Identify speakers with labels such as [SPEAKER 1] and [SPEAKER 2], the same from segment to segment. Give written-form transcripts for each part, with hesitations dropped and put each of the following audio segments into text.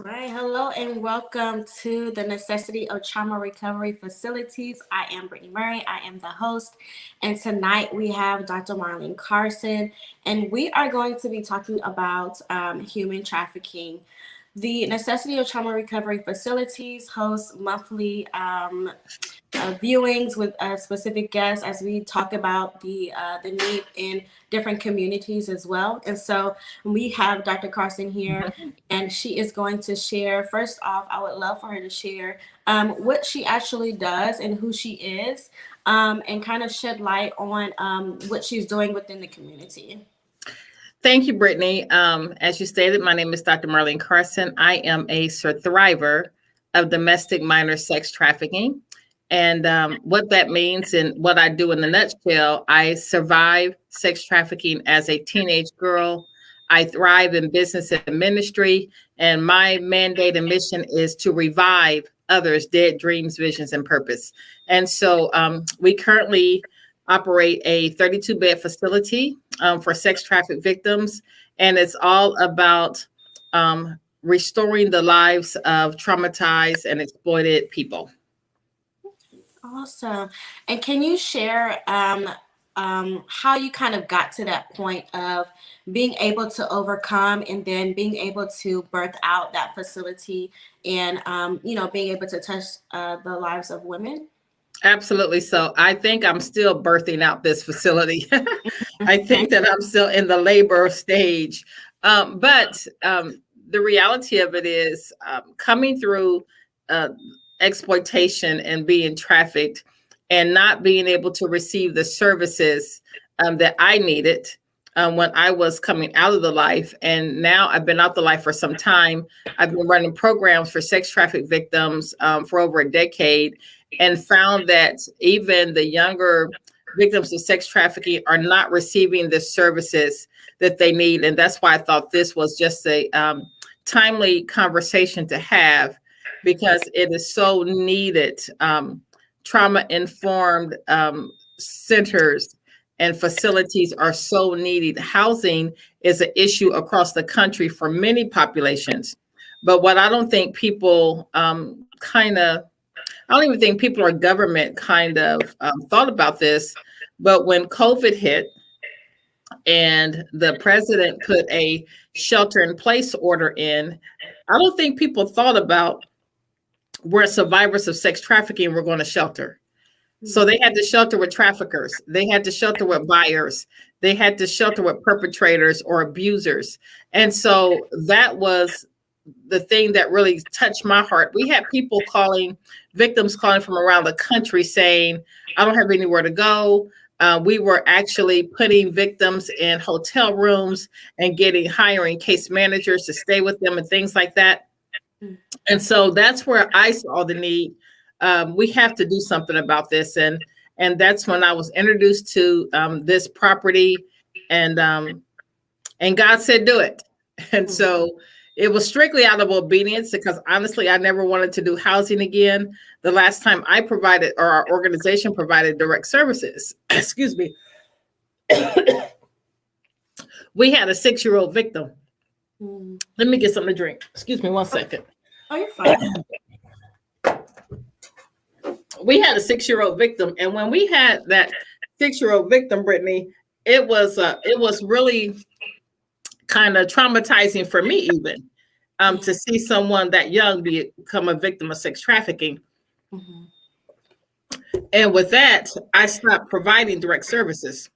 [SPEAKER 1] Right, hello and welcome to the Necessity of Trauma Recovery Facilities. I am Brittany Murray, I am the host, and tonight we have Dr. Marlene Carson, and we are going to be talking about human trafficking. The Necessity of Trauma Recovery Facilities hosts monthly viewings with specific guests as we talk about the need in different communities as well. And so we have Dr. Carson here, and she is going to share. First off, I would love for her to share what she actually does and who she is, and kind of shed light on what she's doing within the community.
[SPEAKER 2] Thank you, Brittany. As you stated, my name is Dr. Marlene Carson. I am a survivor of domestic minor sex trafficking. And what that means and what I do in a nutshell, I survived sex trafficking as a teenage girl. I thrive in business and ministry. And my mandate and mission is to revive others' dead dreams, visions, and purpose. And so we currently operate a 32-bed facility for sex trafficked victims. And it's all about restoring the lives of traumatized and exploited people.
[SPEAKER 1] Awesome. And can you share how you kind of got to that point of being able to overcome and then being able to birth out that facility and, being able to touch the lives of women?
[SPEAKER 2] Absolutely. So I think I'm still birthing out this facility. I think that I'm still in the labor stage. But the reality of it is coming through exploitation and being trafficked and not being able to receive the services that I needed when I was coming out of the life. And now I've been out the life for some time. I've been running programs for sex trafficked victims for over a decade, and found that even the younger victims of sex trafficking are not receiving the services that they need. And that's why I thought this was just a timely conversation to have, because it is so needed. Trauma-informed centers and facilities are so needed. Housing is an issue across the country for many populations. But what I don't think people I don't even think people or government kind of thought about this, but when COVID hit and the president put a shelter in place order in, I don't think people thought about where survivors of sex trafficking were going to shelter. So they had to shelter with traffickers. They had to shelter with buyers. They had to shelter with perpetrators or abusers. And so that was the thing that really touched my heart. We had victims calling from around the country saying, I don't have anywhere to go. We were actually putting victims in hotel rooms and hiring case managers to stay with them and things like that. And so that's where I saw the need. We have to do something about this. And that's when I was introduced to this property, and God said, do it. And so it was strictly out of obedience, because honestly, I never wanted to do housing again. The last time I provided, or our organization provided, direct services, excuse me, we had a 6-year-old victim. Let me get something to drink. Excuse me 1 second.
[SPEAKER 1] Oh, you're fine.
[SPEAKER 2] We had a 6-year-old victim. And when we had that 6-year-old victim, Brittany, it was really kind of traumatizing for me, even to see someone that young become a victim of sex trafficking. Mm-hmm. And with that, I stopped providing direct services.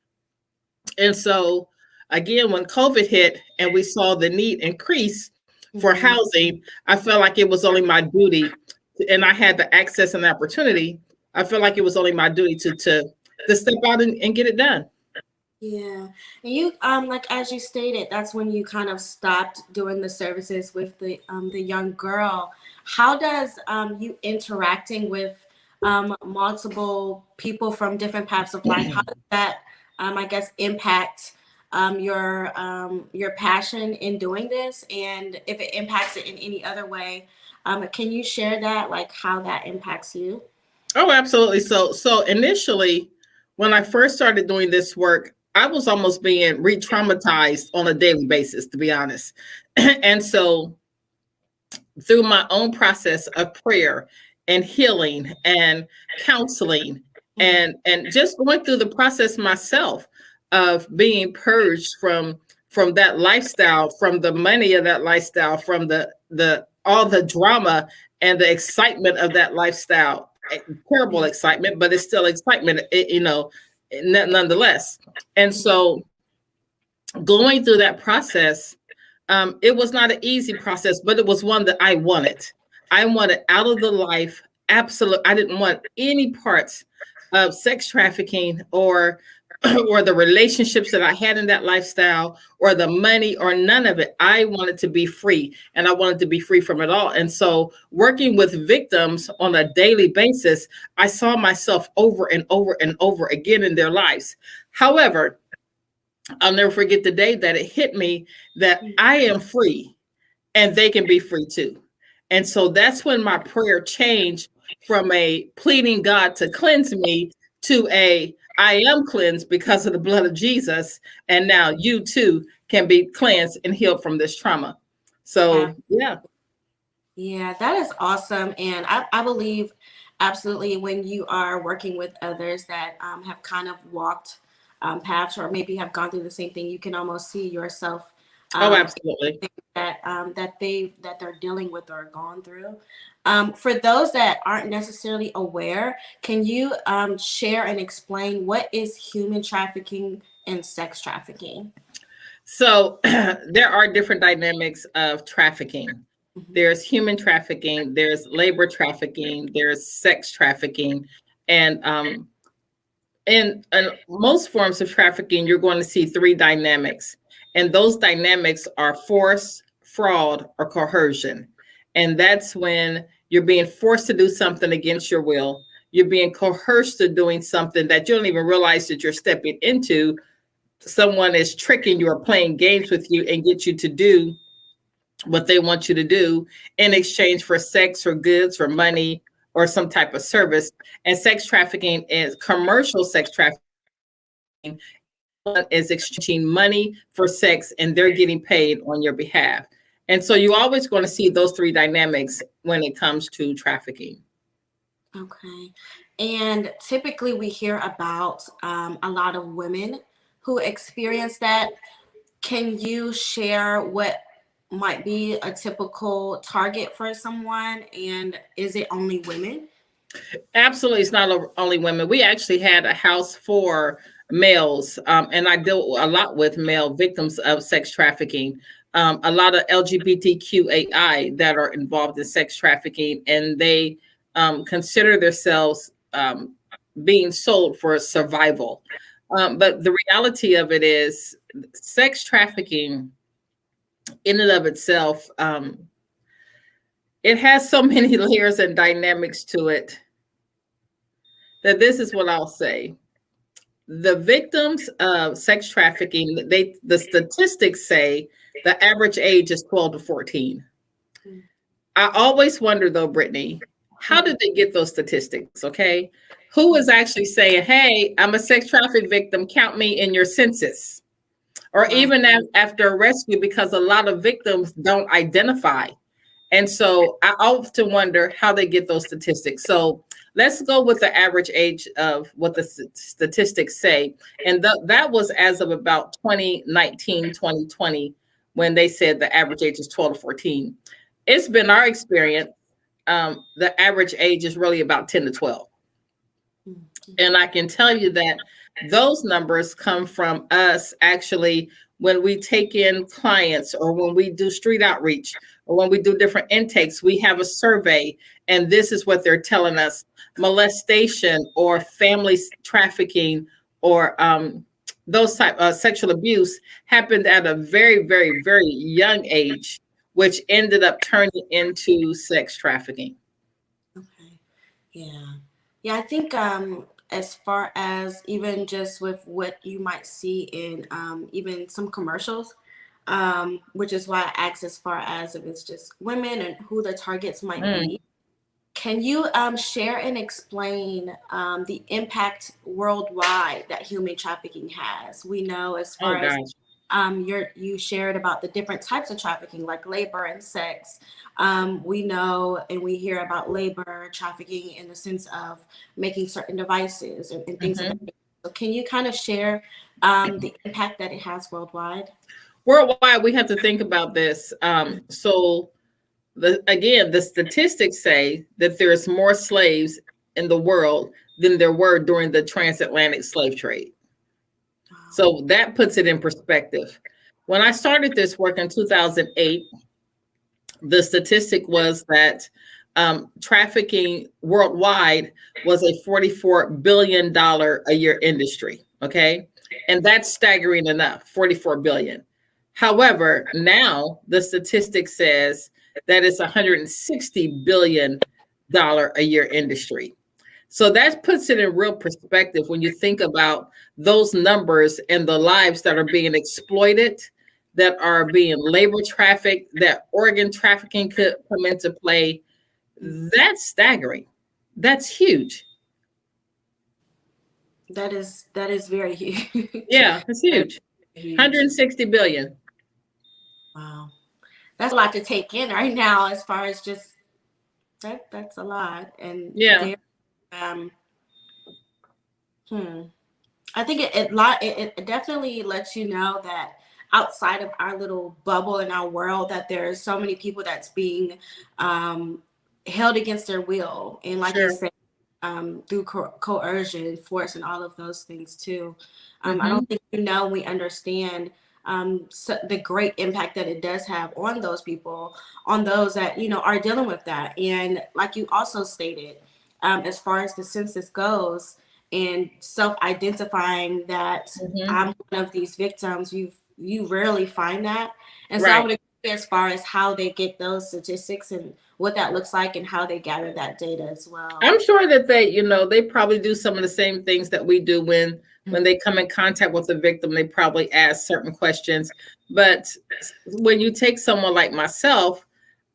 [SPEAKER 2] And so again, when COVID hit and we saw the need increase for housing, I felt like it was only my duty, and I had the access and the opportunity. I felt like it was only my duty to step out and get it done.
[SPEAKER 1] Yeah. And you, like, as you stated, that's when you kind of stopped doing the services with the young girl. How does you interacting with multiple people from different paths of life, how does that, I guess, impact your passion in doing this? And if it impacts it in any other way, can you share that, like how that impacts you?
[SPEAKER 2] Oh, absolutely. So initially, when I first started doing this work, I was almost being re-traumatized on a daily basis, to be honest. And so through my own process of prayer and healing and counseling,
[SPEAKER 1] Mm-hmm.
[SPEAKER 2] and just going through the process myself of being purged from that lifestyle, from the money of that lifestyle, from the all the drama and the excitement of that lifestyle. Terrible excitement, but it's still excitement, nonetheless. And so going through that process, it was not an easy process, but it was one that I wanted. I wanted out of the life. Absolutely, I didn't want any parts of sex trafficking or or the relationships that I had in that lifestyle or the money or none of it. I wanted to be free, and I wanted to be free from it all. And so working with victims on a daily basis, I saw myself over and over and over again in their lives. However, I'll never forget the day that it hit me that I am free and they can be free too. And so that's when my prayer changed from a pleading God to cleanse me to a I am cleansed because of the blood of Jesus. And now you too can be cleansed and healed from this trauma.
[SPEAKER 1] Yeah.
[SPEAKER 2] So, yeah.
[SPEAKER 1] Yeah, that is awesome. And I believe absolutely when you are working with others that have kind of walked paths or maybe have gone through the same thing, you can almost see yourself
[SPEAKER 2] Oh,
[SPEAKER 1] um,
[SPEAKER 2] absolutely.
[SPEAKER 1] that they're dealing with or gone through. For those that aren't necessarily aware, can you share and explain what is human trafficking and sex trafficking?
[SPEAKER 2] So there are different dynamics of trafficking.
[SPEAKER 1] Mhm.
[SPEAKER 2] There's human trafficking, there's labor trafficking, there's sex trafficking, and in most forms of trafficking, you're going to see three dynamics, and those dynamics are force, fraud, or coercion. And that's when you're being forced to do something against your will. You're being coerced to doing something that you don't even realize that you're stepping into. Someone is tricking you or playing games with you and get you to do what they want you to do in exchange for sex or goods or money or some type of service. And sex trafficking is commercial sex trafficking. Everyone is exchanging money for sex and they're getting paid on your behalf. And so you're always going to see those three dynamics when it comes to trafficking.
[SPEAKER 1] Okay. And typically we hear about a lot of women who experience that. Can you share what might be a typical target for someone? And is it only women?
[SPEAKER 2] Absolutely, it's not only women. We actually had a house for males, and I deal a lot with male victims of sex trafficking. A lot of LGBTQAI that are involved in sex trafficking, and they consider themselves being sold for survival. But the reality of it is, sex trafficking, in and of itself, it has so many layers and dynamics to it that this is what I'll say. The victims of sex trafficking, the statistics say the average age is 12 to 14. I always wonder though, Brittany, how
[SPEAKER 1] Mhm.
[SPEAKER 2] did they get those statistics? Okay. Who is actually saying, hey, I'm a sex traffic victim, count me in your census? Or
[SPEAKER 1] Right.
[SPEAKER 2] even after a rescue, because a lot of victims don't identify. And so I often wonder how they get those statistics. So let's go with the average age of what the statistics say. And that was as of about 2019, 2020, when they said the average age is 12 to 14. It's been our experience. The average age is really about 10 to 12.
[SPEAKER 1] Mhm.
[SPEAKER 2] And I can tell you that those numbers come from us actually when we take in clients or when we do street outreach or when we do different intakes, we have a survey and this is what they're telling us. Molestation or family trafficking or those type of sexual abuse happened at a very, very, very young age, which ended up turning into sex trafficking.
[SPEAKER 1] Okay. Yeah. Yeah, I think as far as even just with what you might see in even some commercials, which is why I asked as far as if it's just women and who the targets might
[SPEAKER 2] Mm.
[SPEAKER 1] be. Can you share and explain the impact worldwide that human trafficking has? We know as
[SPEAKER 2] Oh
[SPEAKER 1] far as
[SPEAKER 2] gosh.
[SPEAKER 1] you shared about the different types of trafficking, like labor and sex. We know and we hear about labor trafficking in the sense of making certain devices and things of that
[SPEAKER 2] Mhm.
[SPEAKER 1] nature. So can you kind of share the impact that it has worldwide?
[SPEAKER 2] Worldwide, we have to think about this. So again, the statistics say that there's more slaves in the world than there were during the transatlantic slave trade.
[SPEAKER 1] Wow.
[SPEAKER 2] So that puts it in perspective. When I started this work in 2008, the statistic was that trafficking worldwide was a $44 billion a year industry. Okay. And that's staggering enough, 44 billion. However, now the statistic says that it's $160 billion a year industry. So that puts it in real perspective when you think about those numbers and the lives that are being exploited, that are being labor trafficked, that organ trafficking could come into play. That's staggering. That's huge.
[SPEAKER 1] That is very huge.
[SPEAKER 2] Yeah, it's
[SPEAKER 1] That is
[SPEAKER 2] huge.
[SPEAKER 1] huge.
[SPEAKER 2] 160 billion.
[SPEAKER 1] Wow. That's a lot to take in right now as far as just that's a lot. And
[SPEAKER 2] Yeah.
[SPEAKER 1] there um hmm. I think it definitely lets you know that outside of our little bubble in our world, that there's so many people that's being um, held against their will, and like you
[SPEAKER 2] Sure.
[SPEAKER 1] said, through coercion, force, and all of those things too. I don't
[SPEAKER 2] Hmm.
[SPEAKER 1] think we understand the great impact that it does have on those people, on those that are dealing with that, and like you also stated, as far as the census goes and self-identifying that
[SPEAKER 2] Hmm.
[SPEAKER 1] I'm one of these victims, you rarely find that. And so I
[SPEAKER 2] Right.
[SPEAKER 1] would agree as far as how they get those statistics and what that looks like and how they gather that data as well.
[SPEAKER 2] I'm sure that they probably do some of the same things that we do when they come in contact with the victim. They probably ask certain questions. But when you take someone like myself,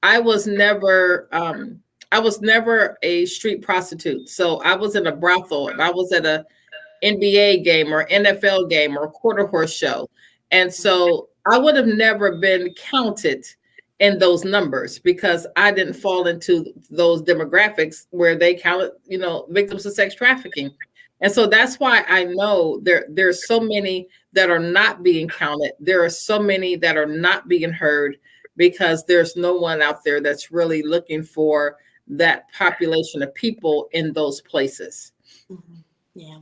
[SPEAKER 2] I was never I was never a street prostitute. So I was in a brothel and I was at a NBA game or NFL game or quarter horse show. And so I would have never been counted in those numbers because I didn't fall into those demographics where they counted, victims of sex trafficking. And so that's why I know there's so many that are not being counted. There are so many that are not being heard because there's no one out there that's really looking for that population of people in those places.
[SPEAKER 1] Mhm. Yeah.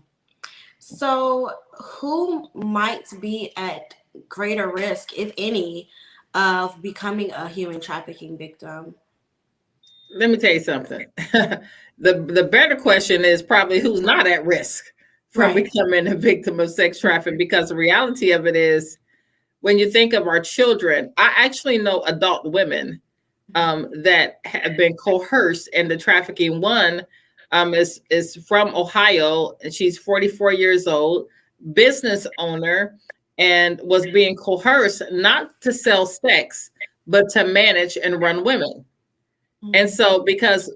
[SPEAKER 1] So, who might be at greater risk, if any, of becoming a human trafficking victim?
[SPEAKER 2] Let me tell you something. The better question is probably who's not at risk from
[SPEAKER 1] Right.
[SPEAKER 2] becoming a victim of sex trafficking, because the reality of it is when you think of our children, I actually know adult women that have been coerced into trafficking. One is from Ohio, and she's 44 years old, business owner, and was being coerced not to sell sex, but to manage and run women. And
[SPEAKER 1] Mhm.
[SPEAKER 2] so, because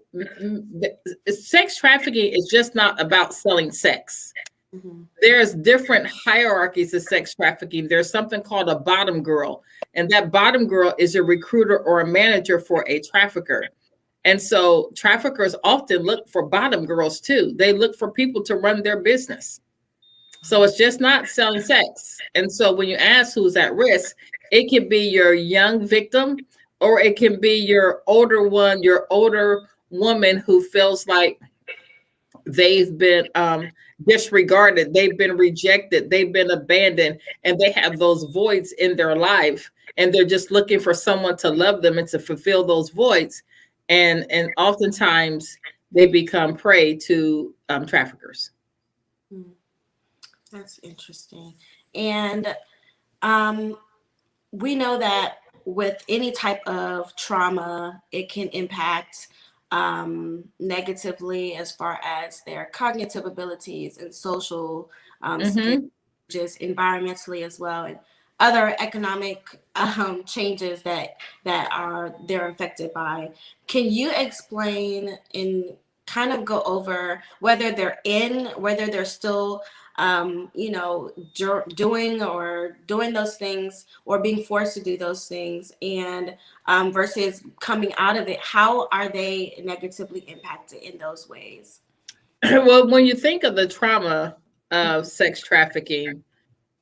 [SPEAKER 2] sex trafficking is just not about selling sex.
[SPEAKER 1] Mhm.
[SPEAKER 2] There's different hierarchies of sex trafficking. There's something called a bottom girl, and that bottom girl is a recruiter or a manager for a trafficker. And so, traffickers often look for bottom girls too. They look for people to run their business. So it's just not selling sex. And so when you ask who's at risk, it can be your young victim, or it can be your older one, your older woman who feels like they've been disregarded, they've been rejected, they've been abandoned, and they have those voids in their life. And they're just looking for someone to love them and to fulfill those voids. And oftentimes they become prey to traffickers.
[SPEAKER 1] Mhm. That's interesting. And um, we know that with any type of trauma, it can impact negatively as far as their cognitive abilities and social skills,
[SPEAKER 2] Hmm.
[SPEAKER 1] just environmentally as well, and other economic changes that are they're affected by. Can you explain in kind of go over whether they're still doing those things or being forced to do those things, and versus coming out of it, how are they negatively impacted in those ways?
[SPEAKER 2] Well, when you think of the trauma of sex trafficking,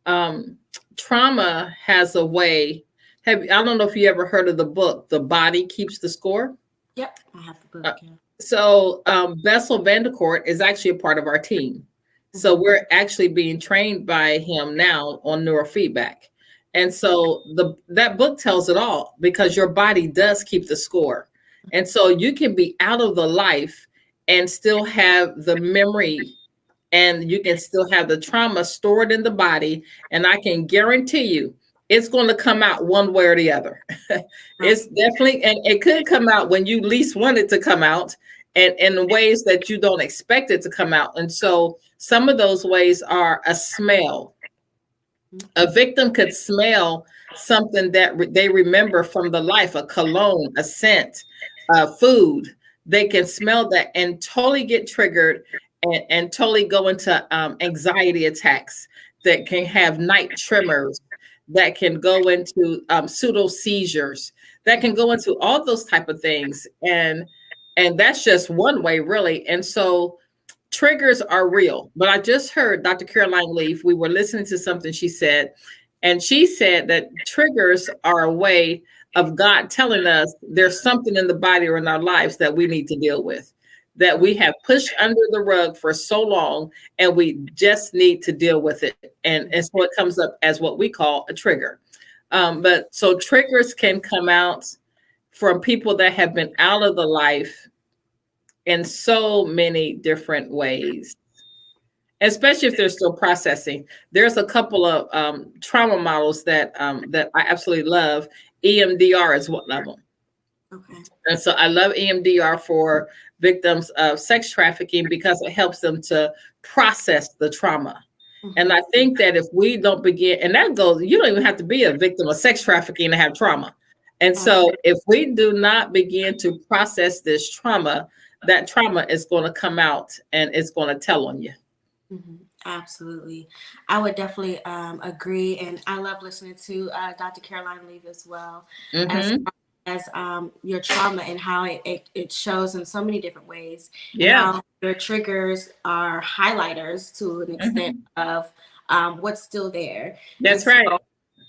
[SPEAKER 2] um, trauma has a way. I don't know if you ever heard of the book, The Body Keeps the Score.
[SPEAKER 1] Yep, I have the book.
[SPEAKER 2] Uh,
[SPEAKER 1] Yeah.
[SPEAKER 2] Bessel Vandercourt is actually a part of our team. So
[SPEAKER 1] Mhm.
[SPEAKER 2] we're actually being trained by him now on neurofeedback. And so that book tells it all because your body does keep the score. And so you can be out of the life and still have the memory, and you can still have the trauma stored in the body. And I can guarantee you it's going to come out one way or the other. It's definitely, and it could come out when you least want it to come out, and in ways that you don't expect it to come out. And so some of those ways are a smell. A victim could smell something that they remember from the life, a cologne, a scent, food. They can smell that and totally get triggered, and totally go into anxiety attacks, that can have night tremors, that can go into pseudo seizures, that can go into all those type of things. And that's just one way, really. And so triggers are real. But I just heard Dr. Caroline Leaf, we were listening to something she said, and she said that triggers are a way of God telling us there's something in the body or in our lives that we need to deal with, that we have pushed under the rug for so long, and we just need to deal with it. And so it comes up as what we call a trigger. But so triggers can come out from people that have been out of the life in so many different ways, especially if they're still processing. There's a couple of trauma models that I absolutely love. EMDR is one of them.
[SPEAKER 1] Okay.
[SPEAKER 2] And so I love EMDR for victims of sex trafficking because it helps them to process the trauma. And
[SPEAKER 1] Mhm.
[SPEAKER 2] I think that if we don't begin, and that goes, you don't even have to be a victim of sex trafficking to have trauma. And so if we do not begin to process this trauma, that trauma is going to come out and it's going to tell on you.
[SPEAKER 1] Mhm. Absolutely. I would definitely agree. And I love listening to Dr. Caroline Leave as well, as
[SPEAKER 2] Hmm.
[SPEAKER 1] far as your trauma and how it shows in so many different ways, and
[SPEAKER 2] Yeah.
[SPEAKER 1] how your triggers are highlighters to an extent
[SPEAKER 2] Hmm.
[SPEAKER 1] of what's still there. And
[SPEAKER 2] That's
[SPEAKER 1] so
[SPEAKER 2] right.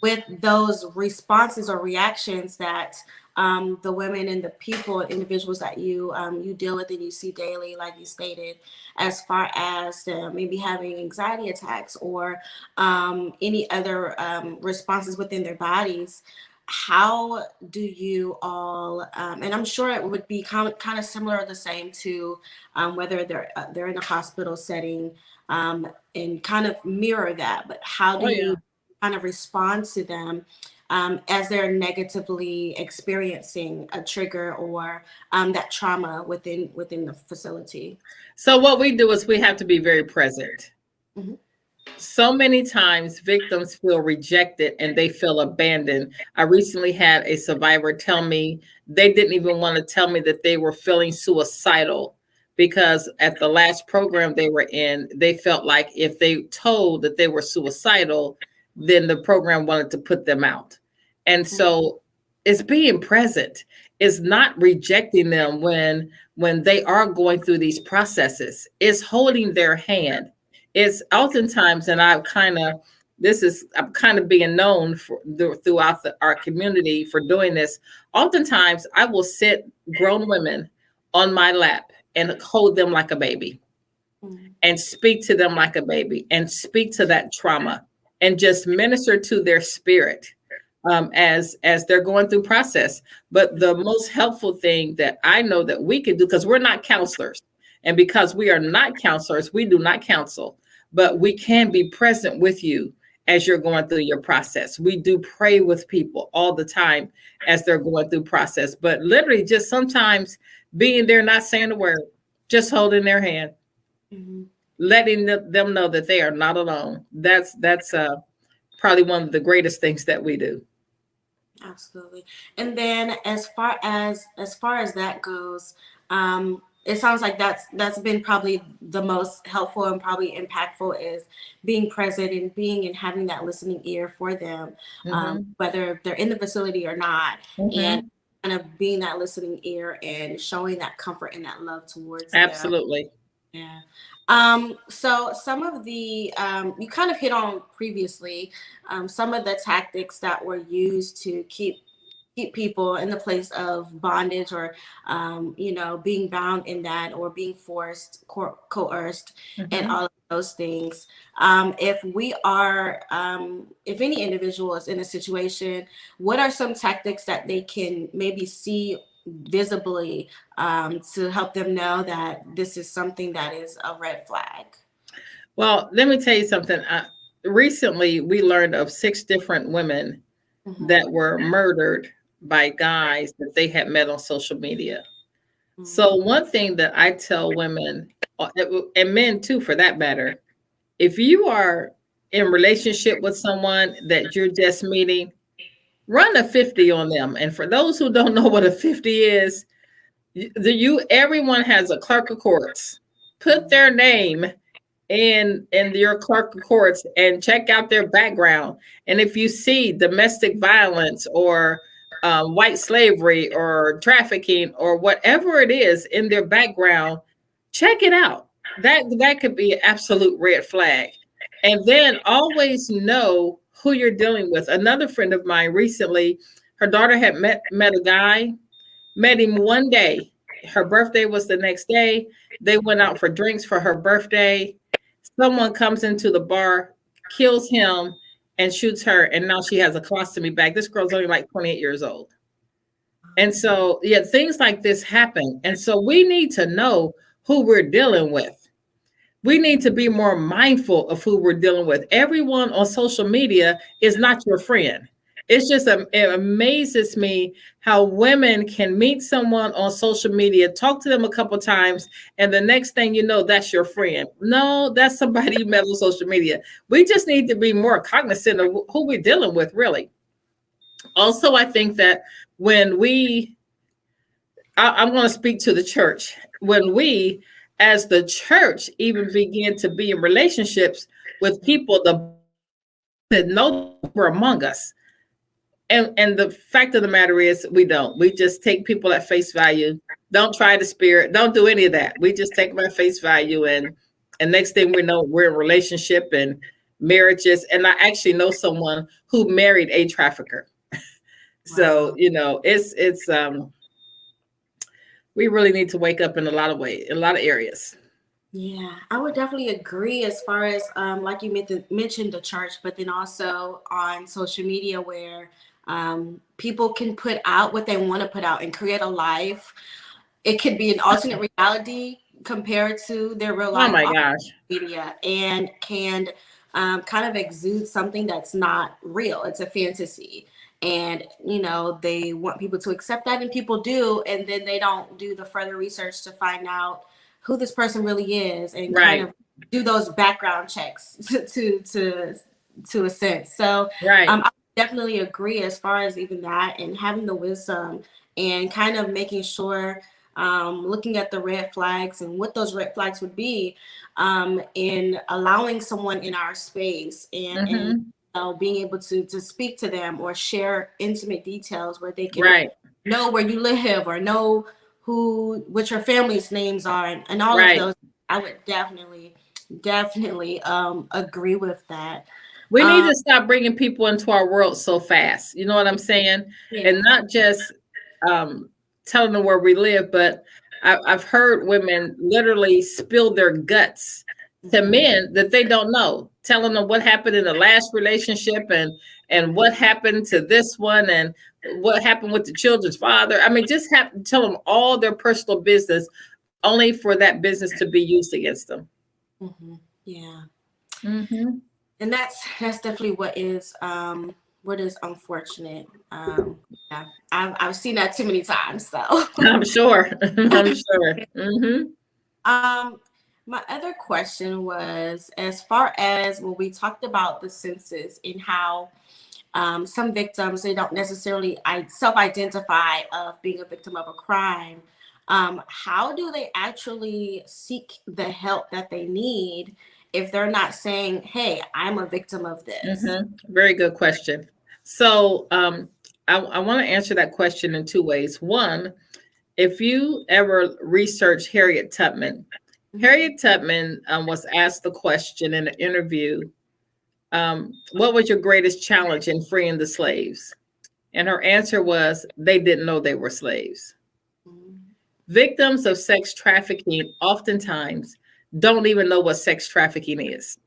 [SPEAKER 1] with those responses or reactions that the women and the people and individuals that you deal with and you see daily, like you stated, as far as maybe having anxiety attacks or any other responses within their bodies. How do you all? And I'm sure it would be kind of similar or the same to whether they're in a hospital setting, and kind of mirror that. But how do
[SPEAKER 2] Oh,
[SPEAKER 1] you
[SPEAKER 2] yeah.
[SPEAKER 1] kind of respond to them as they're negatively experiencing a trigger or that trauma within the facility?
[SPEAKER 2] So what we do is we have to be very present.
[SPEAKER 1] Hmm.
[SPEAKER 2] So many times victims feel rejected and they feel abandoned. I recently had a survivor tell me they didn't even want to tell me that they were feeling suicidal, because at the last program they were in, they felt like if they told that they were suicidal, then the program wanted to put them out. And so it's being present, is not rejecting them when they are going through these processes. It's holding their hand. It's oftentimes, and I've kind of, I'm kind of being known for throughout our community for doing this. Oftentimes, I will sit grown women on my lap and hold them like a baby,
[SPEAKER 1] Hmm.
[SPEAKER 2] and speak to them like a baby, and speak to that trauma, and just minister to their spirit as they're going through process. But the most helpful thing that I know that we can do, because we're not counselors, and because we are not counselors, we do not counsel, but we can be present with you as you're going through your process. We do pray with people all the time as they're going through process, but literally just sometimes being there, not saying a word, just holding their hand,
[SPEAKER 1] Hmm.
[SPEAKER 2] letting them know that they are not alone. That's probably one of the greatest things that we do.
[SPEAKER 1] Absolutely. And then as far as that goes, it sounds like that's been probably the most helpful and probably impactful is being present and being and having that listening ear for them,
[SPEAKER 2] Mm-hmm.
[SPEAKER 1] whether they're in the facility or not, and
[SPEAKER 2] Mm-hmm.
[SPEAKER 1] kind of being that listening ear and showing that comfort and that love towards them.
[SPEAKER 2] Absolutely.
[SPEAKER 1] Yeah. So some of the you kind of hit on previously some of the tactics that were used to keep people in the place of bondage or being bound in that or being forced coerced and
[SPEAKER 2] Mm-hmm.
[SPEAKER 1] all of those things. If we are if any individual is in a situation, what are some tactics that they can maybe see visibly to help them know that this is something that is a red flag?
[SPEAKER 2] Well, let me tell you something. Recently, we learned of 6 different women
[SPEAKER 1] Hmm.
[SPEAKER 2] that were murdered by guys that they had met on social media. So, one thing that I tell women, and men too, for that matter, if you are in relationship with someone that you're just meeting, run a 50 on them. And for those who don't know what a 50 is, everyone has a clerk of courts. Put
[SPEAKER 1] Hmm.
[SPEAKER 2] their name in your clerk of courts and check out their background. And if you see domestic violence or white slavery or trafficking or whatever it is in their background, check it out. That could be an absolute red flag. And then always know who you're dealing with. Another friend of mine recently, her daughter had met a guy, met him one day. Her birthday was the next day. They went out for drinks for her birthday. Someone comes into the bar, kills him, and shoots her. And now she has a colostomy bag. This girl's only like 28 years old. And so, yeah, things like this happen. And so we need to know who we're dealing with. We need to be more mindful of who we're dealing with. Everyone on social media is not your friend. It's just, it amazes me how women can meet someone on social media, talk to them a couple times, and the next thing you know, that's your friend. No, that's somebody you met on social media. We just need to be more cognizant of who we're dealing with, really. Also, I think that when I'm going to speak to the church. When we, as the church, even begin to be in relationships with people, the that know we're among us. And the fact of the matter is, we don't. We just take people at face value. Don't try the spirit. Don't do any of that. We just take them at face value, and next thing we know, we're in relationship and marriages. And I actually know someone who married a trafficker. So
[SPEAKER 1] Wow.
[SPEAKER 2] it's we really need to wake up in a lot of ways, in a lot of areas.
[SPEAKER 1] Yeah, I would definitely agree as far as like you mentioned the church, but then also on social media where people can put out what they want to put out and create a life. It could be an alternate reality compared to their real
[SPEAKER 2] Oh
[SPEAKER 1] life
[SPEAKER 2] my
[SPEAKER 1] on
[SPEAKER 2] gosh.
[SPEAKER 1] media and can kind of exude something that's not real. It's a fantasy. And, they want people to accept that, and people do. And then they don't do the further research to find out who this person really is and kind
[SPEAKER 2] Right.
[SPEAKER 1] of do those background checks to a sense. So
[SPEAKER 2] Right.
[SPEAKER 1] I definitely agree as far as even that and having the wisdom and kind of making sure looking at the red flags and what those red flags would be in allowing someone in our space and
[SPEAKER 2] Hmm.
[SPEAKER 1] being able to speak to them or share intimate details where they can
[SPEAKER 2] Right.
[SPEAKER 1] know where you live or know what your family's names are and all of
[SPEAKER 2] Right.
[SPEAKER 1] those. I would definitely agree with that.
[SPEAKER 2] We need
[SPEAKER 1] Um,
[SPEAKER 2] to stop bringing people into our world so fast. You know what I'm saying? And
[SPEAKER 1] yeah.
[SPEAKER 2] not just um, telling them where we live, but I've heard women literally spill their guts to
[SPEAKER 1] Mhm.
[SPEAKER 2] men that they don't know, telling them what happened in the last relationship and what happened to this one and what happened with the children's father. I mean, just tell them all their personal business, only for that business to be used against them.
[SPEAKER 1] Mhm. Yeah.
[SPEAKER 2] Hmm.
[SPEAKER 1] And that's definitely what is unfortunate. Yeah, I've seen that too many times. So,
[SPEAKER 2] I'm sure. I'm sure. Hmm.
[SPEAKER 1] um, my other question was as far as when we talked about the census and how some victims they don't necessarily self-identify of being a victim of a crime. how do they actually seek the help that they need if they're not saying, hey, I'm a victim of this?
[SPEAKER 2] Very good question. So I want to answer that question in two ways. One, if you ever research Harriet Tubman, Harriet Tubman was asked the question in an interview, what was your greatest challenge in freeing the slaves? And her answer was, they didn't know they were slaves. Victims of sex trafficking oftentimes don't even know what sex trafficking is.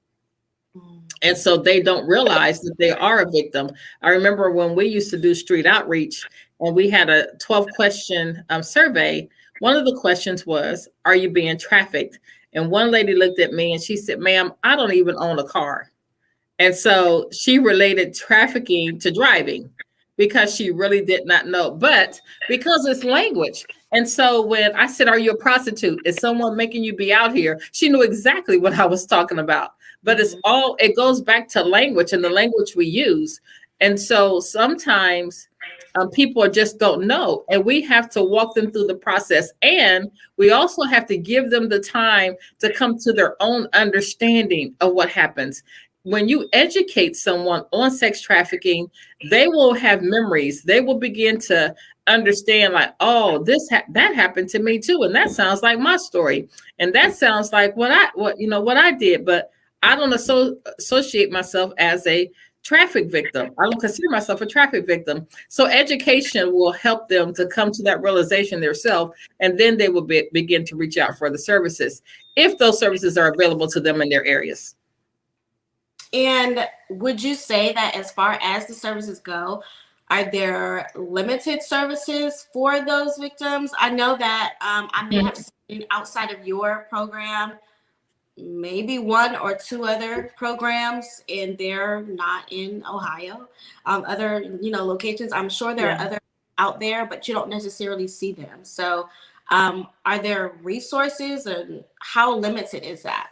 [SPEAKER 2] And so they don't realize that they are a victim. I remember when we used to do street outreach and we had a 12-question survey. One of the questions was, are you being trafficked? And one lady looked at me and she said, ma'am, I don't even own a car. And so she related trafficking to driving because she really did not know, but because it's language. And so when I said, are you a prostitute? Is someone making you be out here? She knew exactly what I was talking about. But it goes back to language and the language we use. And so sometimes people just don't know. And we have to walk them through the process. And we also have to give them the time to come to their own understanding of what happens. When you educate someone on sex trafficking, they will have memories. They will begin to understand, like, oh, that happened to me too, and that sounds like my story, and that sounds like what I did. But I don't associate myself as a traffic victim. I don't consider myself a traffic victim. So education will help them to come to that realization themselves, and then they will begin to reach out for the services if those services are available to them in their areas.
[SPEAKER 1] And would you say that as far as the services go, are there limited services for those victims? I know that I may have seen outside of your program, maybe one or two other programs, and they're not in Ohio. Other, locations. I'm sure there are other out there, but you don't necessarily see them. So, are there resources, and how limited is that?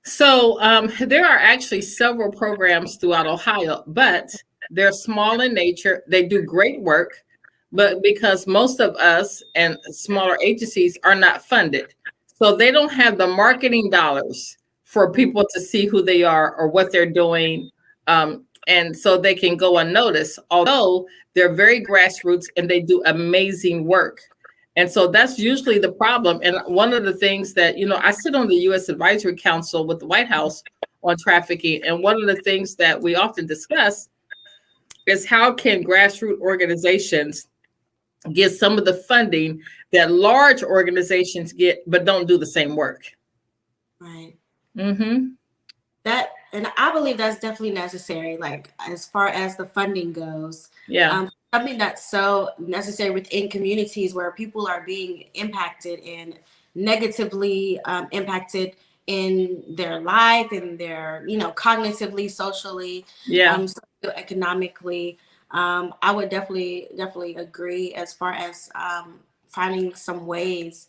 [SPEAKER 2] So there are actually several programs throughout Ohio, but they're small in nature. They do great work, but because most of us and smaller agencies are not funded, so they don't have the marketing dollars for people to see who they are or what they're doing. And so they can go unnoticed, although they're very grassroots and they do amazing work. And so that's usually the problem. And one of the things that, I sit on the U.S. Advisory Council with the White House on trafficking. And one of the things that we often discuss is how can grassroots organizations get some of the funding that large organizations get, but don't do the same work.
[SPEAKER 1] Right.
[SPEAKER 2] Mm-hmm.
[SPEAKER 1] And I believe that's definitely necessary, like as far as the funding goes.
[SPEAKER 2] Yeah.
[SPEAKER 1] Something that's so necessary within communities where people are being impacted and negatively impacted in their life and their, cognitively, socially, socioeconomically. I would definitely agree as far as finding some ways.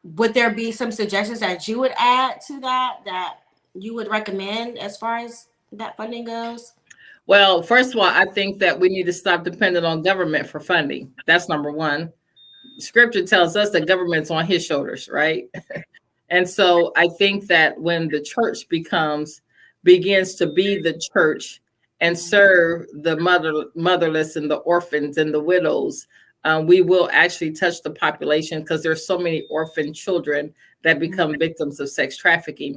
[SPEAKER 1] Would there be some suggestions that you would add to that you would recommend as far as that funding goes?
[SPEAKER 2] Well, first of all, I think that we need to stop depending on government for funding. That's number one. Scripture tells us that government's on his shoulders, right? And so I think that when the church begins to be the church and serve the motherless and the orphans and the widows, we will actually touch the population, because there's so many orphan children that become victims of sex trafficking.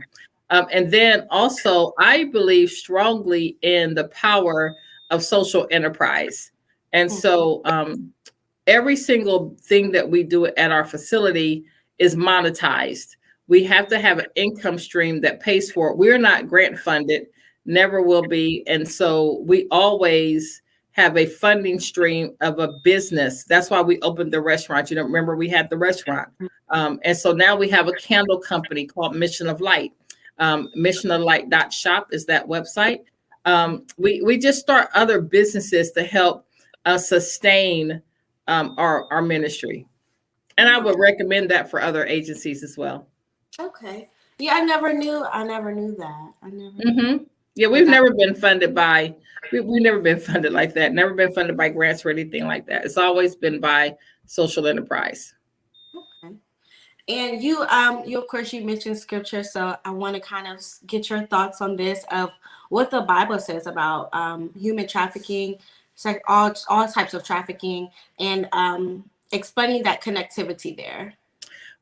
[SPEAKER 2] And then also, I believe strongly in the power of social enterprise. And so every single thing that we do at our facility is monetized. We have to have an income stream that pays for it. We're not grant funded, never will be. And so we always have a funding stream of a business. That's why we opened the restaurant. Remember we had the restaurant. And so now we have a candle company called Mission of Light. Missionoflight.shop is that website. We just start other businesses to help sustain our ministry. And I would recommend that for other agencies as well.
[SPEAKER 1] Okay. Yeah, I never knew that.
[SPEAKER 2] Yeah, we've never been funded we've never been funded like that. Never been funded by grants or anything like that. It's always been by social enterprise.
[SPEAKER 1] Okay. And you of course you mentioned scripture, so I want to kind of get your thoughts on this of what the Bible says about human trafficking, all types of trafficking, and explaining that connectivity there.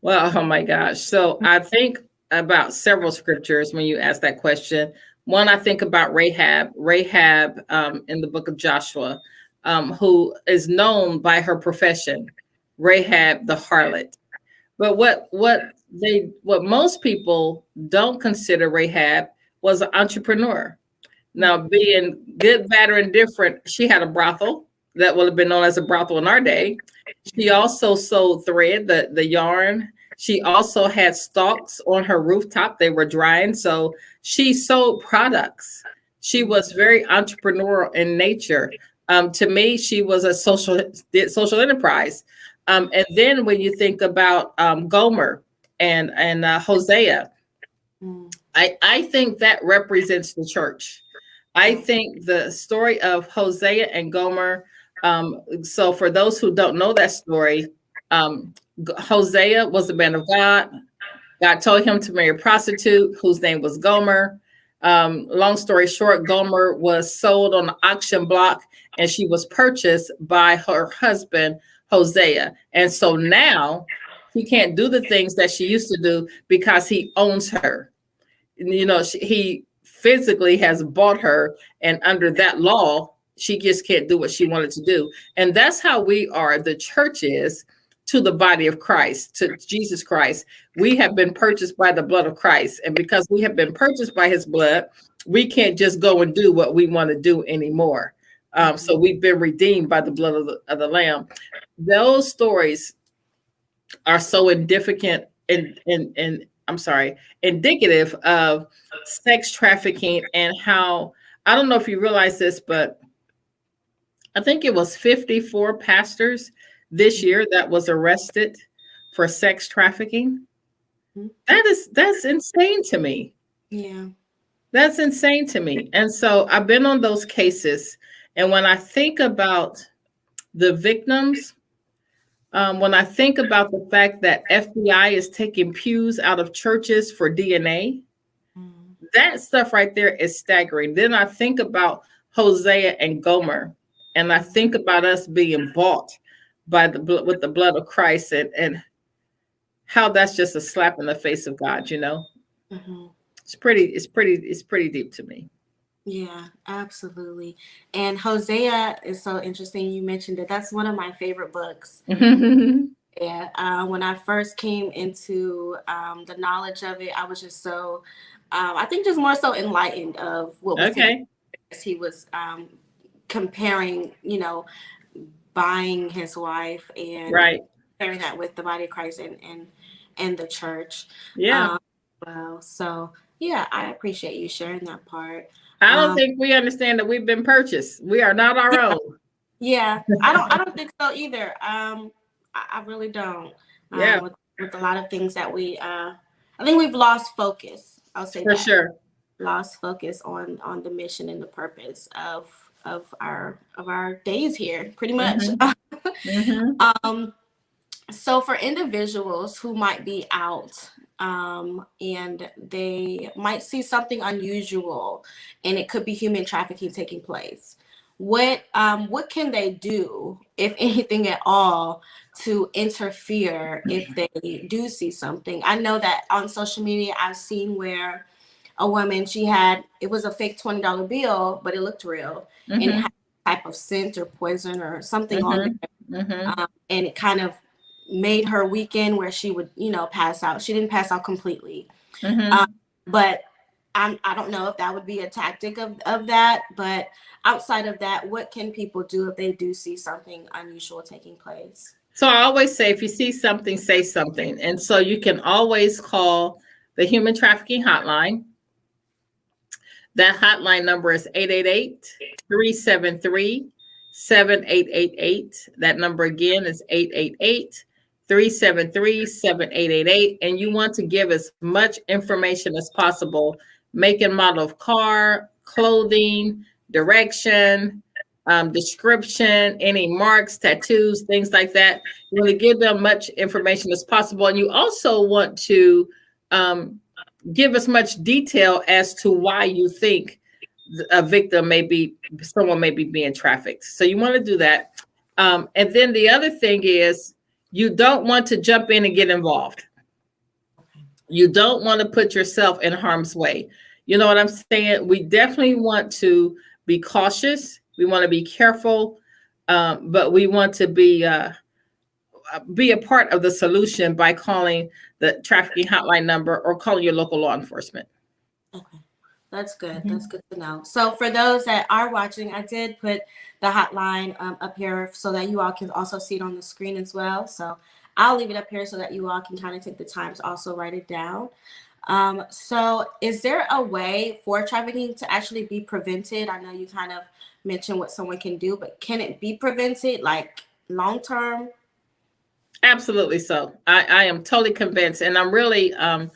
[SPEAKER 2] Well, oh my gosh. So I think about several scriptures when you ask that question. One, I think about Rahab in the book of Joshua, who is known by her profession, Rahab the harlot. But what most people don't consider Rahab was an entrepreneur. Now, being good, bad, or indifferent, she had a brothel that would have been known as a brothel in our day. She also sold thread, the yarn. She also had stalks on her rooftop. They were drying. So she sold products. She was very entrepreneurial in nature. To me, she was a social enterprise. And then when you think about Gomer and Hosea,
[SPEAKER 1] Mm.
[SPEAKER 2] I think that represents the church. I think the story of Hosea and Gomer. So for those who don't know that story, Hosea was a man of God. God told him to marry a prostitute whose name was Gomer. Long story short, Gomer was sold on the auction block and she was purchased by her husband, Hosea. And so now she can't do the things that she used to do because he owns her. You know, he physically has bought her, and under that law, she just can't do what she wanted to do. And that's how we are, the church is to the body of Christ, to Jesus Christ. We have been purchased by the blood of Christ. And because we have been purchased by his blood, we can't just go and do what we want to do anymore. So we've been redeemed by the blood of the Lamb. Those stories are so indicative of sex trafficking and how, I don't know if you realize this, but I think it was 54 pastors this year that was arrested for sex trafficking. That's insane to me.
[SPEAKER 1] Yeah.
[SPEAKER 2] That's insane to me. And so I've been on those cases. And when I think about the victims, when I think about the fact that FBI is taking pews out of churches for DNA, that stuff right there is staggering. Then I think about Hosea and Gomer, and I think about us being bought by with the blood of Christ, and how that's just a slap in the face of God. You know,
[SPEAKER 1] Mm-hmm.
[SPEAKER 2] it's pretty deep to me.
[SPEAKER 1] Yeah, absolutely. And Hosea is so interesting. You mentioned it. That's one of my favorite books. Yeah. When I first came into the knowledge of it, I was just so, I think, just more so enlightened of what was taking
[SPEAKER 2] Okay,
[SPEAKER 1] place. He was comparing, buying his wife and
[SPEAKER 2] right.
[SPEAKER 1] comparing that with the body of Christ and the church.
[SPEAKER 2] Yeah.
[SPEAKER 1] Well, so yeah, I appreciate you sharing that part.
[SPEAKER 2] I don't
[SPEAKER 1] Um,
[SPEAKER 2] think we understand that we've been purchased. We are not our own.
[SPEAKER 1] Yeah, I don't think so either. I really don't.
[SPEAKER 2] Yeah,
[SPEAKER 1] With a lot of things that I think we've lost focus. I'll say
[SPEAKER 2] for
[SPEAKER 1] that.
[SPEAKER 2] sure.
[SPEAKER 1] Lost focus on the mission and the purpose of our days here, pretty much.
[SPEAKER 2] Hmm. Hmm.
[SPEAKER 1] Um, so for individuals who might be out, and they might see something unusual, and it could be human trafficking taking place, what can they do, if anything at all, to interfere if they do see something? I know that on social media I've seen where a woman, it was a fake $20 bill, but it looked real, and it
[SPEAKER 2] Hmm.
[SPEAKER 1] had a type of scent or poison or something on
[SPEAKER 2] Hmm.
[SPEAKER 1] there,
[SPEAKER 2] Hmm.
[SPEAKER 1] and it kind of made her weekend where she would, pass out. She didn't pass out completely, um,
[SPEAKER 2] Hmm.
[SPEAKER 1] but I don't know if that would be a tactic of that. But outside of that, what can people do if they do see something unusual taking place?
[SPEAKER 2] So I always say, if you see something, say something. And so you can always call the human trafficking hotline. That hotline number is 888-373-7888. That number again is 888-373-7888. And you want to give as much information as possible: make and model of car, clothing, direction, description, any marks, tattoos, things like that. You want to give them much information as possible. And you also want to um, give as much detail as to why you think a victim may be, someone may be being trafficked. So you want to do that. And then the other thing is you don't want to jump in and get involved. You don't want to put yourself in harm's way. You know what I'm saying? We definitely want to be cautious. We want to be careful, but we want to be a part of the solution by calling the trafficking hotline number or calling your local law enforcement.
[SPEAKER 1] Okay. That's good.
[SPEAKER 2] Mhm.
[SPEAKER 1] That's good to know. So for those that are watching, I did put the hotline up here so that you all can also see it on the screen as well. So I'll leave it up here so that you all can kind of take the time to also write it down. So is there a way for trafficking to actually be prevented? I know you kind of mentioned what someone can do, but can it be prevented like long term?
[SPEAKER 2] Absolutely so. I am totally convinced, and I'm really I'm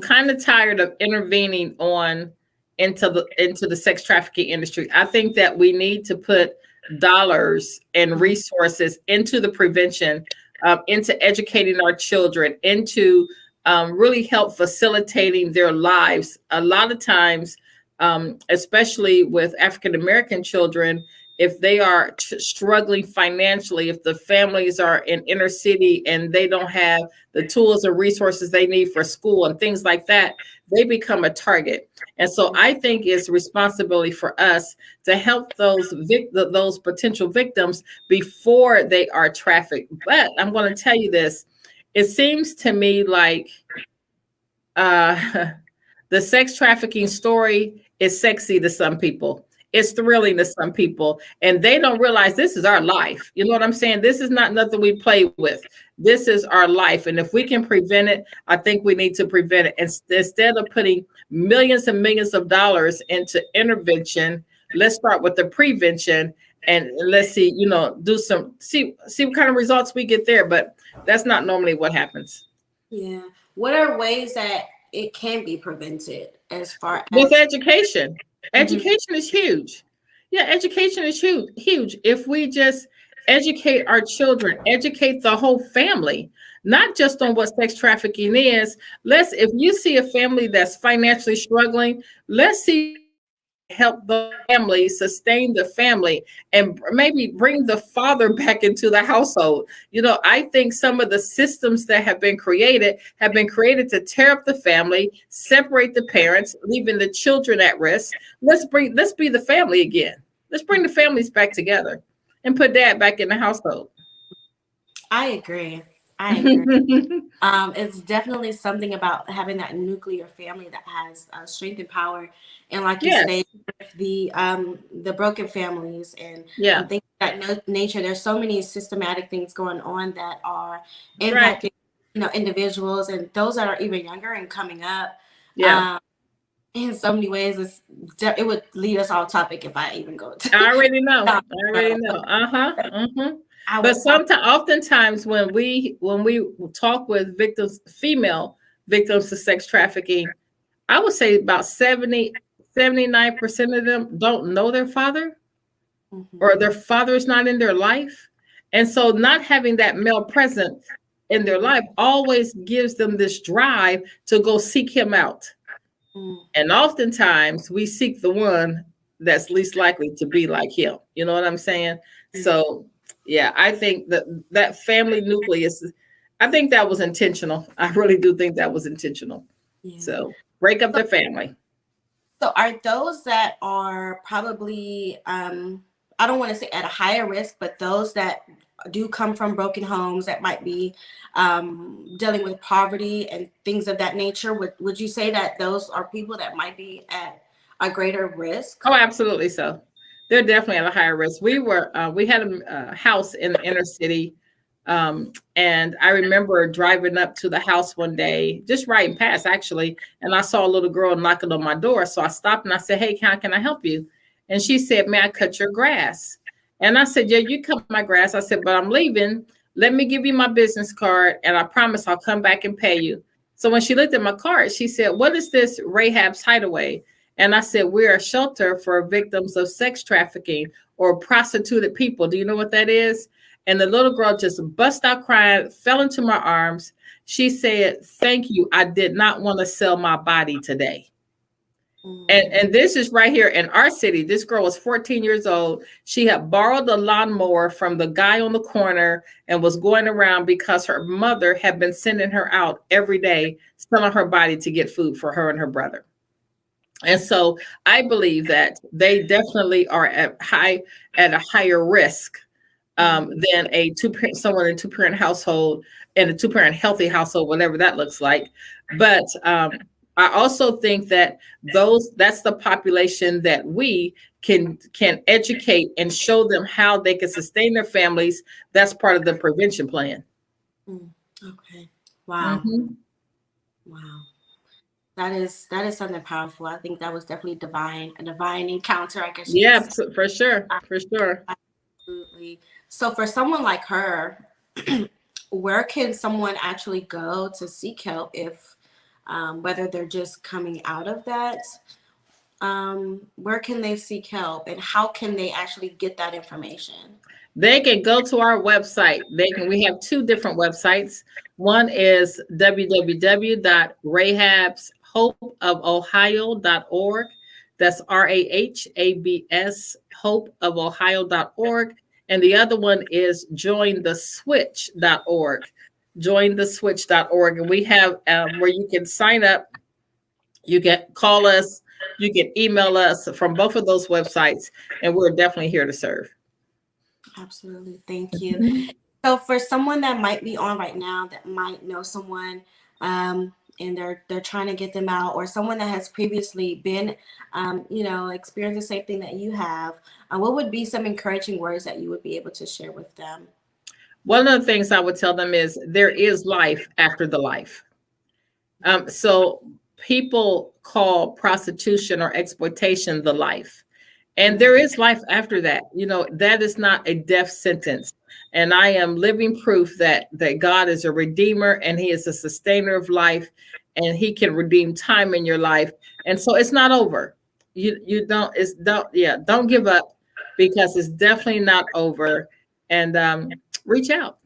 [SPEAKER 2] kind of tired of intervening on into the sex trafficking industry. I think that we need to put dollars and
[SPEAKER 1] Mhm.
[SPEAKER 2] resources into the prevention, into educating our children, into really help facilitating their lives. A lot of times, especially with African American children, if they are struggling financially, if the families are in inner city and they don't have the tools and resources they need for school and things like that, they become a target. And so I think it's responsibility for us to help those potential victims before they are trafficked. But I'm going to tell you this. It seems to me like uh, the sex trafficking story is sexy to some people. It's thrilling to some people, and they don't realize this is our life. You know what I'm saying? This is not nothing we play with. This is our life, and if we can prevent it, I think we need to prevent it. And instead of putting millions and millions of dollars into intervention, let's start with the prevention, and let's see, do some see what kind of results we get there. But that's not normally what happens.
[SPEAKER 1] Yeah. What are ways that it can be prevented as far
[SPEAKER 2] With
[SPEAKER 1] as
[SPEAKER 2] education.
[SPEAKER 1] Mhm.
[SPEAKER 2] Education is huge. Yeah, education is huge. Huge. If we just educate our children, educate the whole family, not just on what sex trafficking is. If you see a family that's financially struggling, let's see help the family sustain the family and maybe bring the father back into the household. I think some of the systems that have been created to tear up the family, separate the parents, leaving the children at risk. Let's be the family again. Let's bring the families back together and put dad back in the household.
[SPEAKER 1] I agree. I agree. It's definitely something about having that nuclear family that has strength and power, and like you
[SPEAKER 2] Yes.
[SPEAKER 1] say, the broken families and
[SPEAKER 2] Yeah.
[SPEAKER 1] things of that nature. There's so many systematic things going on that are
[SPEAKER 2] Right.
[SPEAKER 1] impacting individuals and those that are even younger and coming up.
[SPEAKER 2] Yeah.
[SPEAKER 1] Um, in so many ways, it would lead us off topic if I even go
[SPEAKER 2] I
[SPEAKER 1] to.
[SPEAKER 2] already know. I already
[SPEAKER 1] uh,
[SPEAKER 2] know. Uh-huh. Mm-hmm.
[SPEAKER 1] I
[SPEAKER 2] But
[SPEAKER 1] would. I,
[SPEAKER 2] oftentimes when we talk with victims, female victims of sex trafficking, I would say about 79% of them don't know their father,
[SPEAKER 1] mhm,
[SPEAKER 2] or their father is not in their life. And so not having that male present in their
[SPEAKER 1] mhm,
[SPEAKER 2] life always gives them this drive to go seek him out.
[SPEAKER 1] mhm,
[SPEAKER 2] And oftentimes we seek the one that's least likely to be like him. You know what I'm saying?
[SPEAKER 1] mhm.
[SPEAKER 2] So, yeah, I think that family nucleus, I think that was intentional. I really do think that was intentional.
[SPEAKER 1] Yeah.
[SPEAKER 2] So, break up
[SPEAKER 1] So,
[SPEAKER 2] the family.
[SPEAKER 1] so are those that are probably, I don't want to say at a higher risk, but those that do come from broken homes that might be dealing with poverty and things of that nature, would you say that those are people that might be at a greater risk?
[SPEAKER 2] Oh, absolutely so. They're definitely at a higher risk. We had a house in the inner city, and I remember driving up to the house one day, just riding past actually, and I saw a little girl knocking on my door. So I stopped and I said, "Hey, can I help you?" And she said, "May I cut your grass?" And I said, "Yeah, you cut my grass." I said, "But I'm leaving. Let me give you my business card, and I promise I'll come back and pay you." So when she looked at my card, she said, "What is this Rahab's Hideaway?" And I said, "We're a shelter for victims of sex trafficking. or prostituted people. Do you know what that is? And the little girl just bust out crying, fell into my arms. She said, "Thank you. I did not want to sell my body today." And this is right here in our city. This girl was 14 years old. She had borrowed a lawnmower from the guy on the corner and was going around because her mother had been sending her out every day, selling her body to get food for her and her brother. And so I believe that they definitely are at a higher risk than a someone in a two-parent household, in a two-parent healthy household, whatever that looks like. But I also think that that's the population that we can educate and show them how they can sustain their families. That's part of the prevention plan.
[SPEAKER 1] Okay. Wow.
[SPEAKER 2] Mm-hmm.
[SPEAKER 1] Wow. That is something powerful. I think that was definitely a divine encounter, I guess you could
[SPEAKER 2] Yeah,
[SPEAKER 1] say.
[SPEAKER 2] for sure. For sure.
[SPEAKER 1] Absolutely. So for someone like her, where can someone actually go to seek help if whether they're just coming out of that, where can they seek help and how can they actually get that information?
[SPEAKER 2] They can go to our website. We have two different websites. One is www.rahabshopeofohio.org. That's RAHABS hopeofohio.org. And the other one is jointheswitch.org. Jointheswitch.org. And we have where you can sign up, you can call us, you can email us from both of those websites, and we're definitely here to serve.
[SPEAKER 1] Absolutely. Thank you. So for someone that might be on right now that might know someone and they're trying to get them out, or someone that has previously been experienced the same thing that you have, what would be some encouraging words that you would be able to share with them?
[SPEAKER 2] One of the things I would tell them is there is life after the life. So people call prostitution or exploitation the life. And there is life after that. That is not a death sentence. And I am living proof that God is a redeemer and he is a sustainer of life and he can redeem time in your life. And so it's not over. Don't give up because it's definitely not over. And reach out.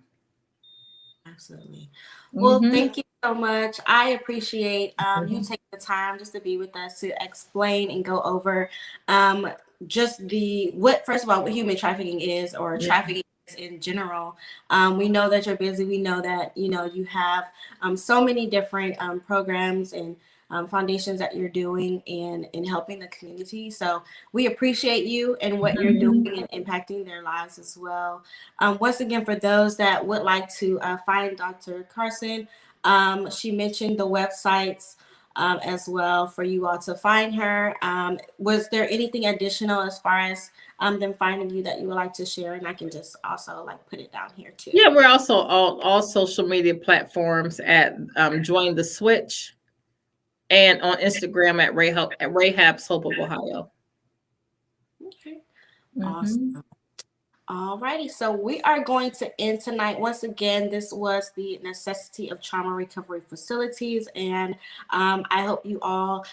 [SPEAKER 1] Absolutely. Well,
[SPEAKER 2] Mm-hmm.
[SPEAKER 1] thank you so much. I appreciate you taking the time just to be with us to explain and go over just first of all, what human trafficking is or trafficking is in general. We know that you're busy. We know that, you have so many different programs and foundations that you're doing in helping the community. So we appreciate you and what you're doing and impacting their lives as well. Once again, for those that would like to find Dr. Carson, she mentioned the websites as well for you all to find her. Was there anything additional as far as them finding you that you would like to share? And I can just also put it down here too.
[SPEAKER 2] Yeah, we're also all social media platforms at Join the Switch and on Instagram at Rahab's Hope of Ohio.
[SPEAKER 1] Okay. Awesome. Alrighty, so we are going to end tonight. Once again, this was the necessity of trauma recovery facilities, and I hope you all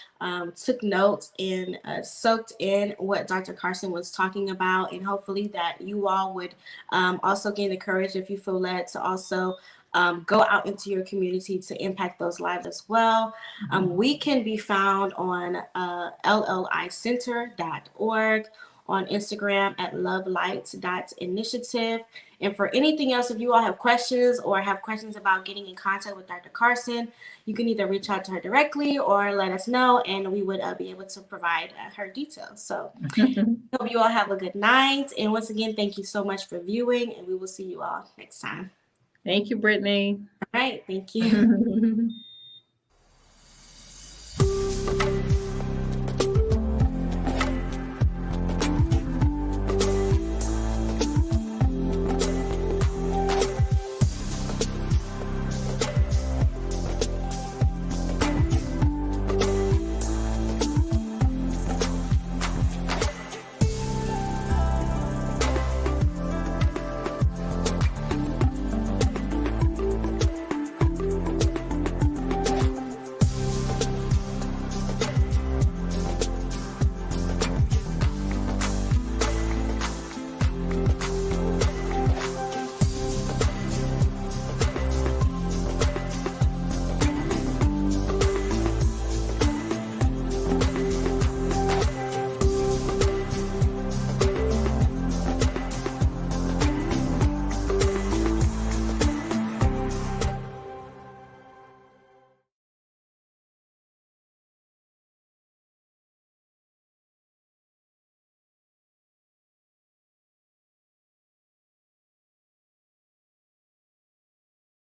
[SPEAKER 1] took notes and soaked in what Dr. Carson was talking about, and hopefully that you all would also gain the courage, if you feel led, to also go out into your community to impact those lives as well. We can be found on llicenter.org, on Instagram at lovelight.initiative. And for anything else, if you all have questions or have questions about getting in contact with Dr. Carson, you can either reach out to her directly or let us know, and we would be able to provide her details. So hope you all have a good night. And once again, thank you so much for viewing, and we will see you all next time.
[SPEAKER 2] Thank you, Brittany.
[SPEAKER 1] All right. Thank you.